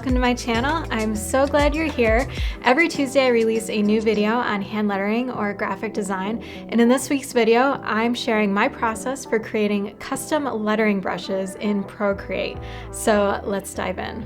welcome to my channel. I'm so glad you're here. Every Tuesday I release a new video on hand lettering or graphic design, and in this week's video I'm sharing my process for creating custom lettering brushes in Procreate. So let's dive in.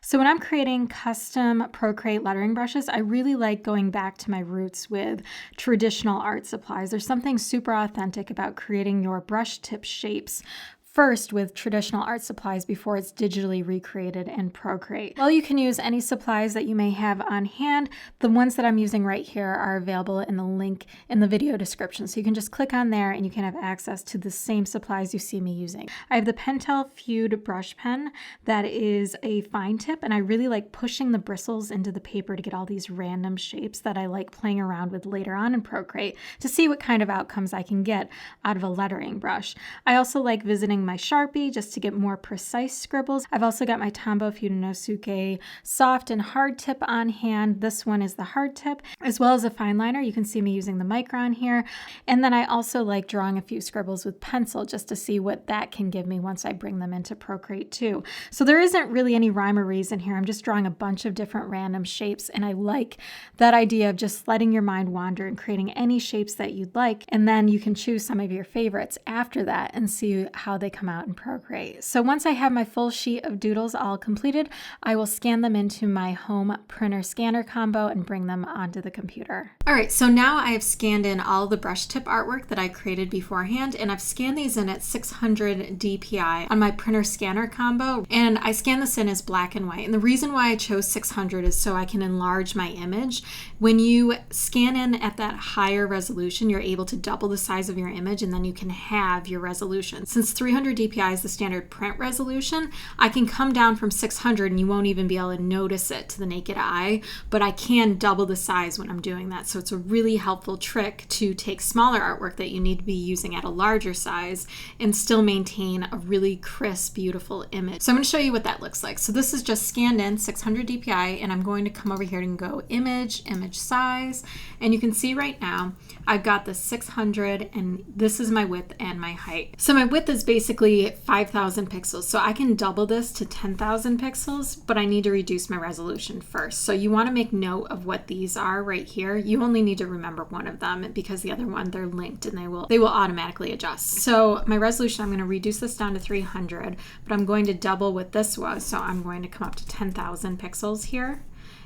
So when I'm creating custom Procreate lettering brushes, I really like going back to my roots with traditional art supplies. There's something super authentic about creating your brush tip shapes first with traditional art supplies before it's digitally recreated in Procreate. Well, you can use any supplies that you may have on hand. The ones that I'm using right here are available in the link in the video description. So you can just click on there and you can have access to the same supplies you see me using. I have the Pentel Feud brush pen that is a fine tip, and I really like pushing the bristles into the paper to get all these random shapes that I like playing around with later on in Procreate to see what kind of outcomes I can get out of a lettering brush. I also like visiting my Sharpie just to get more precise scribbles. I've also got my Tombow Fudenosuke soft and hard tip on hand. This one is the hard tip, as well as a fine liner. You can see me using the micron here. And then I also like drawing a few scribbles with pencil just to see what that can give me once I bring them into Procreate too. So there isn't really any rhyme or reason here. I'm just drawing a bunch of different random shapes, and I like that idea of just letting your mind wander and creating any shapes that you'd like, and then you can choose some of your favorites after that and see how they come out in Procreate. So once I have my full sheet of doodles all completed, I will scan them into my home printer scanner combo and bring them onto the computer. All right, so now I have scanned in all the brush tip artwork that I created beforehand, and I've scanned these in at 600 DPI on my printer scanner combo, and I scan this in as black and white. And the reason why I chose 600 is so I can enlarge my image. When you scan in at that higher resolution, you're able to double the size of your image, and then you can have your resolution. Since 300 DPI is the standard print resolution, I can come down from 600 and you won't even be able to notice it to the naked eye, but I can double the size when I'm doing that. So it's a really helpful trick to take smaller artwork that you need to be using at a larger size and still maintain a really crisp, beautiful image. So I'm going to show you what that looks like. So this is just scanned in 600 DPI, and I'm going to come over here and go image size, and you can see right now I've got the 600, and this is my width and my height. So my width is basically 5,000 pixels. So I can double this to 10,000 pixels, but I need to reduce my resolution first. So you want to make note of what these are right here. You only need to remember one of them because the other one, they're linked and they will automatically adjust. So my resolution, I'm going to reduce this down to 300, but I'm going to double what this was. So I'm going to come up to 10,000 pixels here.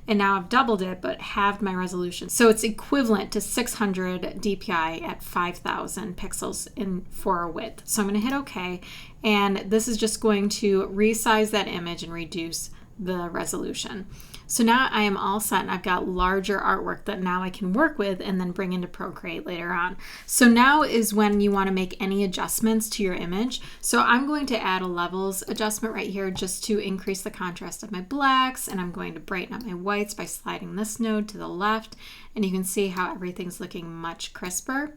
And now I've doubled it, but halved my resolution. So it's equivalent to 600 DPI at 5,000 pixels for a width. So I'm going to hit OK. And this is just going to resize that image and reduce the resolution. So now I am all set, and I've got larger artwork that now I can work with and then bring into Procreate later on. So now is when you want to make any adjustments to your image. So I'm going to add a levels adjustment right here just to increase the contrast of my blacks, and I'm going to brighten up my whites by sliding this node to the left, and you can see how everything's looking much crisper.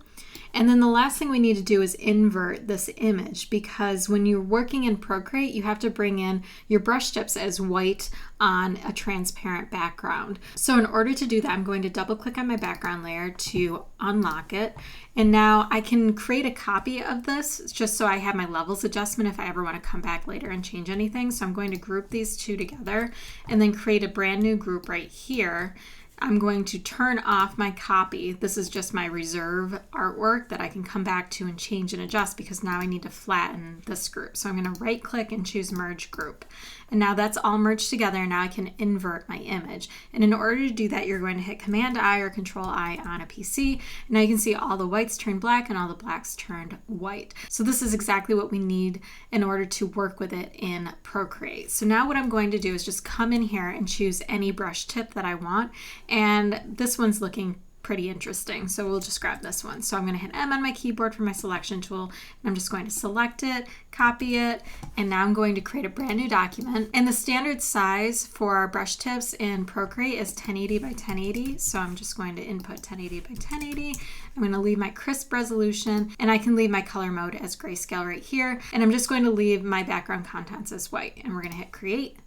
And then the last thing we need to do is invert this image, because when you're working in Procreate, you have to bring in your brush tips as white on a transparent background. So in order to do that, I'm going to double click on my background layer to unlock it. And now I can create a copy of this just so I have my levels adjustment if I ever want to come back later and change anything. So I'm going to group these two together and then create a brand new group right here. I'm going to turn off my copy. This is just my reserve artwork that I can come back to and change and adjust, because now I need to flatten this group. So I'm going to right click and choose merge group. And now that's all merged together. Now I can invert my image. And in order to do that, you're going to hit Command I or Control I on a PC. And now you can see all the whites turned black and all the blacks turned white. So this is exactly what we need in order to work with it in Procreate. So now what I'm going to do is just come in here and choose any brush tip that I want. And this one's looking pretty interesting, so we'll just grab this one. So I'm going to hit M on my keyboard for my selection tool, and I'm just going to select it, copy it, and now I'm going to create a brand new document. And the standard size for our brush tips in Procreate is 1080 by 1080, so I'm just going to input 1080 by 1080. I'm going to leave my crisp resolution, and I can leave my color mode as grayscale right here, and I'm just going to leave my background contents as white, and we're going to hit create.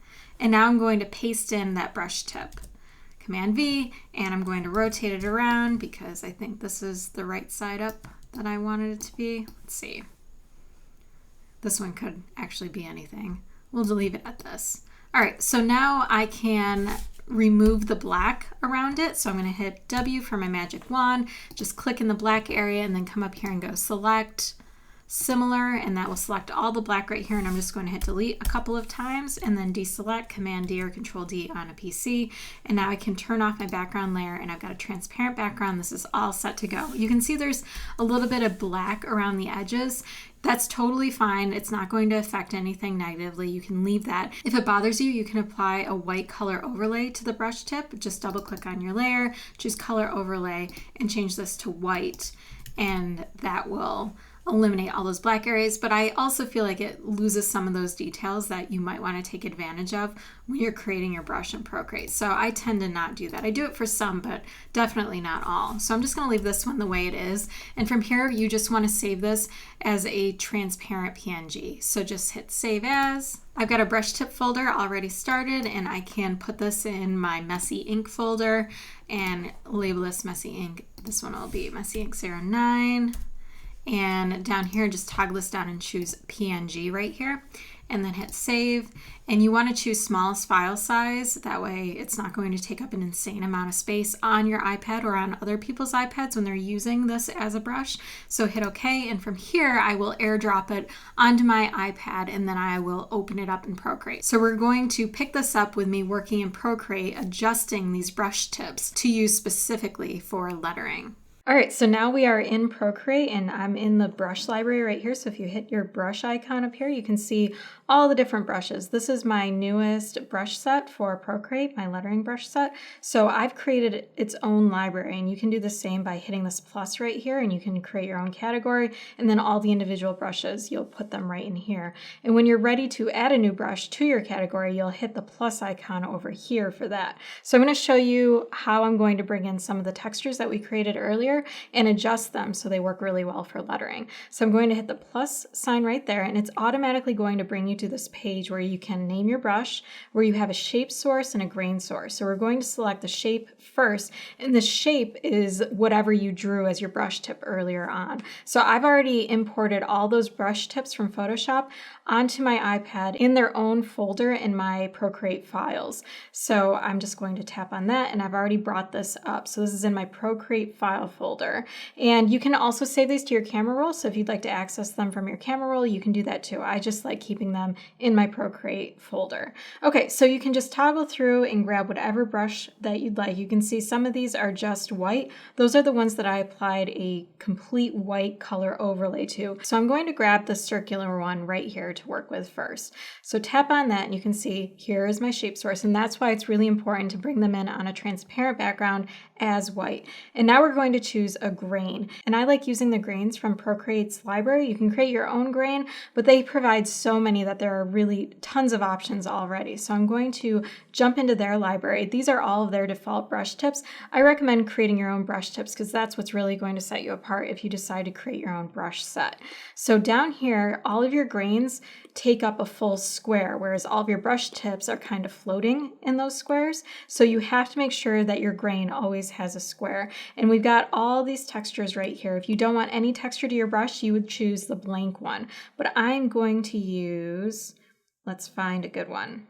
And now I'm going to paste in that brush tip. Command V, and I'm going to rotate it around because I think this is the right side up that I wanted it to be. Let's see. This one could actually be anything. We'll leave it at this. All right, so now I can remove the black around it. So I'm going to hit W for my magic wand, just click in the black area and then come up here and go select similar, and that will select all the black right here, and I'm just going to hit delete a couple of times and then deselect, Command D or Control D on a PC, and now I can turn off my background layer and I've got a transparent background. This is all set to go. You can see there's a little bit of black around the edges. That's totally fine. It's not going to affect anything negatively. You can leave that. If it bothers you, you can apply a white color overlay to the brush tip. Just double click on your layer, choose color overlay, and change this to white, and that will eliminate all those black areas. But I also feel like it loses some of those details that you might want to take advantage of when you're creating your brush in Procreate. So I tend to not do that. I do it for some, but definitely not all. So I'm just going to leave this one the way it is. And from here, you just want to save this as a transparent PNG. So just hit Save As. I've got a brush tip folder already started, and I can put this in my messy ink folder and label this messy ink. This one will be messy ink 09. And down here, just toggle this down and choose PNG right here, and then hit save. And you want to choose smallest file size. That way it's not going to take up an insane amount of space on your iPad or on other people's iPads when they're using this as a brush. So hit OK, and from here I will airdrop it onto my iPad, and then I will open it up in Procreate. So we're going to pick this up with me working in Procreate, adjusting these brush tips to use specifically for lettering. All right, so now we are in Procreate, and I'm in the brush library right here. So if you hit your brush icon up here, you can see all the different brushes. This is my newest brush set for Procreate, my lettering brush set. So I've created its own library, and you can do the same by hitting this plus right here, and you can create your own category, and then all the individual brushes, you'll put them right in here. And when you're ready to add a new brush to your category, you'll hit the plus icon over here for that. So I'm going to show you how I'm going to bring in some of the textures that we created earlier and adjust them so they work really well for lettering. So I'm going to hit the plus sign right there, and it's automatically going to bring you to this page where you can name your brush, where you have a shape source and a grain source. So we're going to select the shape first, and the shape is whatever you drew as your brush tip earlier on. So I've already imported all those brush tips from Photoshop onto my iPad in their own folder in my Procreate files. So I'm just going to tap on that, and I've already brought this up. So this is in my Procreate file folder. And you can also save these to your camera roll. So if you'd like to access them from your camera roll, you can do that too. I just like keeping them in my Procreate folder. Okay, so you can just toggle through and grab whatever brush that you'd like. You can see some of these are just white. Those are the ones that I applied a complete white color overlay to. So I'm going to grab the circular one right here to work with first. So tap on that, and you can see here is my shape source, and that's why it's really important to bring them in on a transparent background as white. And now we're going to choose a grain, and I like using the grains from Procreate's library. You can create your own grain, but they provide so many that there are really tons of options already. So I'm going to jump into their library. These are all of their default brush tips. I recommend creating your own brush tips because that's what's really going to set you apart if you decide to create your own brush set. So down here, all of your grains take up a full square, whereas all of your brush tips are kind of floating in those squares. So you have to make sure that your grain always has a square. And we've got all these textures right here. If you don't want any texture to your brush, you would choose the blank one. But I'm going to use, let's find a good one.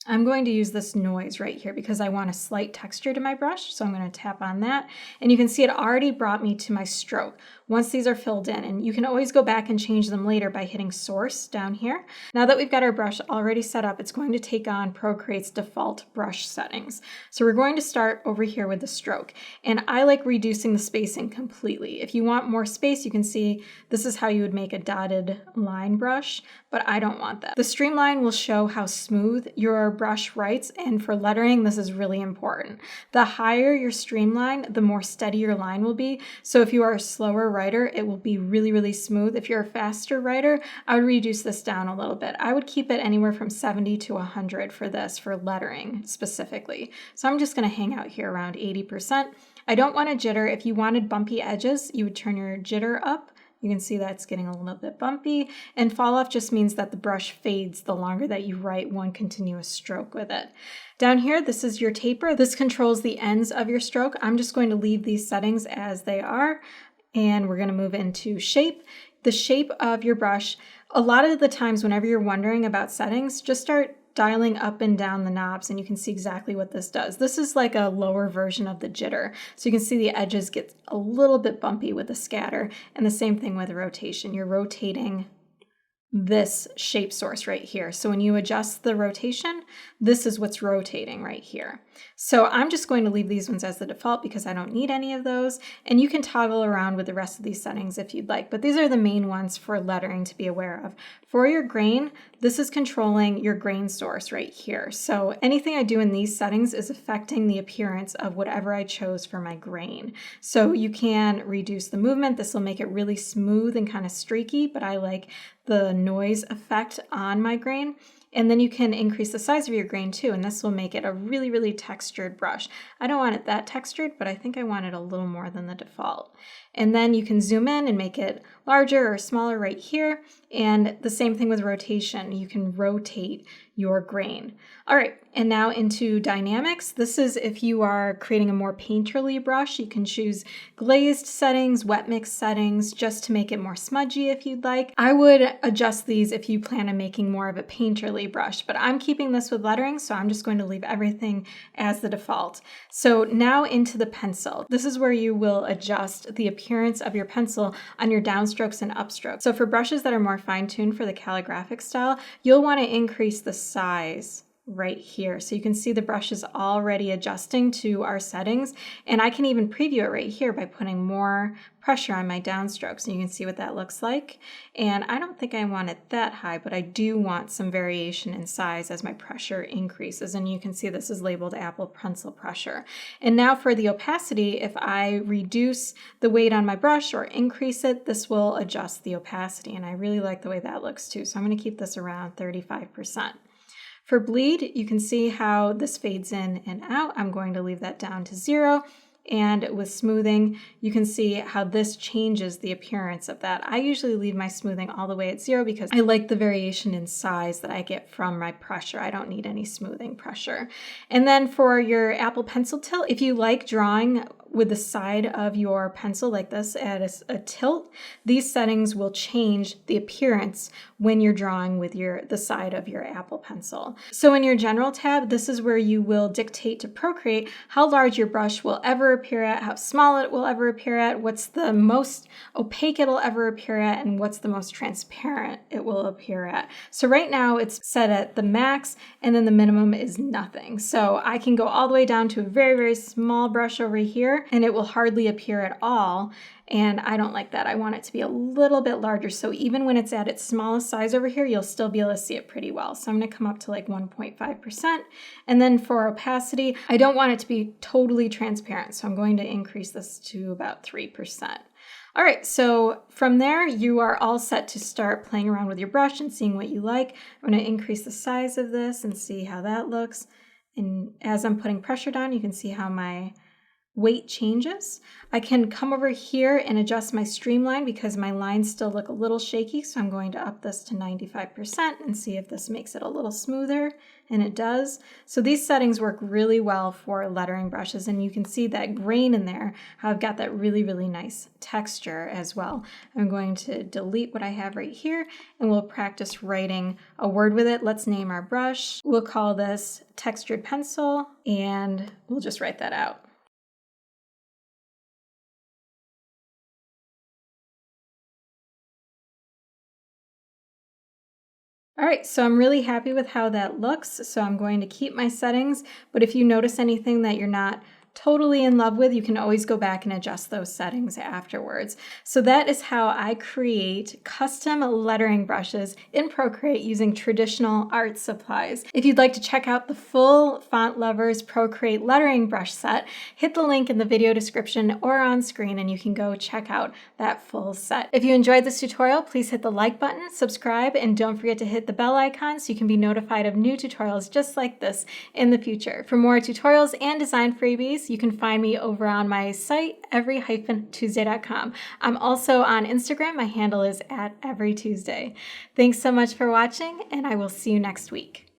I'm going to use this noise right here because I want a slight texture to my brush. So I'm going to tap on that, and you can see it already brought me to my stroke once these are filled in, and you can always go back and change them later by hitting source down here. Now that we've got our brush already set up, it's going to take on Procreate's default brush settings. So we're going to start over here with the stroke, and I like reducing the spacing completely. If you want more space, you can see this is how you would make a dotted line brush, but I don't want that. The streamline will show how smooth your brush writes, and for lettering, this is really important. The higher your streamline, the more steady your line will be. So if you are a slower writer, it will be really, really smooth. If you're a faster writer, I would reduce this down a little bit. I would keep it anywhere from 70 to 100 for this, for lettering specifically. So I'm just going to hang out here around 80%. I don't want a jitter. If you wanted bumpy edges, you would turn your jitter up You can see that's getting a little bit bumpy, and fall off just means that the brush fades the longer that you write one continuous stroke with it. Down here, this is your taper. This controls the ends of your stroke. I'm just going to leave these settings as they are, and we're going to move into shape. The shape of your brush, a lot of the times whenever you're wondering about settings, just start dialing up and down the knobs and you can see exactly what this does. This is like a lower version of the jitter. So you can see the edges get a little bit bumpy with the scatter, and the same thing with rotation. You're rotating this shape source right here. So when you adjust the rotation, this is what's rotating right here. So I'm just going to leave these ones as the default because I don't need any of those. And you can toggle around with the rest of these settings if you'd like, but these are the main ones for lettering to be aware of. For your grain, this is controlling your grain source right here. So anything I do in these settings is affecting the appearance of whatever I chose for my grain. So you can reduce the movement. This will make it really smooth and kind of streaky, but I like the noise effect on my grain. And then you can increase the size of your grain too, and this will make it a really, really textured brush. I don't want it that textured, but I think I want it a little more than the default. And then you can zoom in and make it larger or smaller right here. And the same thing with rotation. You can rotate your grain. All right, and now into dynamics. This is if you are creating a more painterly brush, you can choose glazed settings, wet mix settings, just to make it more smudgy if you'd like. I would adjust these if you plan on making more of a painterly brush, but I'm keeping this with lettering, so I'm just going to leave everything as the default. So now into the pencil. This is where you will adjust the appearance of your pencil on your downstrokes and upstrokes. So for brushes that are more fine-tuned for the calligraphic style, you'll want to increase the size right here. So you can see the brush is already adjusting to our settings, and I can even preview it right here by putting more pressure on my downstrokes, and you can see what that looks like. And I don't think I want it that high, but I do want some variation in size as my pressure increases, and you can see this is labeled Apple Pencil Pressure. And now for the opacity, if I reduce the weight on my brush or increase it, this will adjust the opacity, and I really like the way that looks too. So I'm going to keep this around 35%. For bleed, you can see how this fades in and out. I'm going to leave that down to 0. And with smoothing, you can see how this changes the appearance of that. I usually leave my smoothing all the way at 0 because I like the variation in size that I get from my pressure. I don't need any smoothing pressure. And then for your Apple Pencil tilt, if you like drawing with the side of your pencil like this at a tilt, these settings will change the appearance when you're drawing with the side of your Apple Pencil. So in your General tab, this is where you will dictate to Procreate how large your brush will ever appear at, how small it will ever appear at, what's the most opaque it'll ever appear at, and what's the most transparent it will appear at. So right now it's set at the max, and then the minimum is nothing. So I can go all the way down to a very, very small brush over here, and it will hardly appear at all. And I don't like that. I want it to be a little bit larger. So even when it's at its smallest size over here, you'll still be able to see it pretty well. So I'm going to come up to like 1.5%. And then for opacity, I don't want it to be totally transparent. So I'm going to increase this to about 3%. All right, so from there, you are all set to start playing around with your brush and seeing what you like. I'm going to increase the size of this and see how that looks. And as I'm putting pressure down, you can see how my weight changes. I can come over here and adjust my streamline because my lines still look a little shaky, so I'm going to up this to 95% and see if this makes it a little smoother, and it does. So these settings work really well for lettering brushes, and you can see that grain in there, how I've got that really, really nice texture as well. I'm going to delete what I have right here, and we'll practice writing a word with it. Let's name our brush. We'll call this Textured Pencil, and we'll just write that out. All right, so I'm really happy with how that looks, so I'm going to keep my settings, but if you notice anything that you're not totally in love with, you can always go back and adjust those settings afterwards. So that is how I create custom lettering brushes in Procreate using traditional art supplies. If you'd like to check out the full Font Lovers Procreate lettering brush set, hit the link in the video description or on screen and you can go check out that full set. If you enjoyed this tutorial, please hit the like button, subscribe, and don't forget to hit the bell icon so you can be notified of new tutorials just like this in the future. For more tutorials and design freebies, space, you can find me over on my site, every-tuesday.com. I'm also on Instagram. My handle is @everytuesday. Thanks so much for watching, and I will see you next week.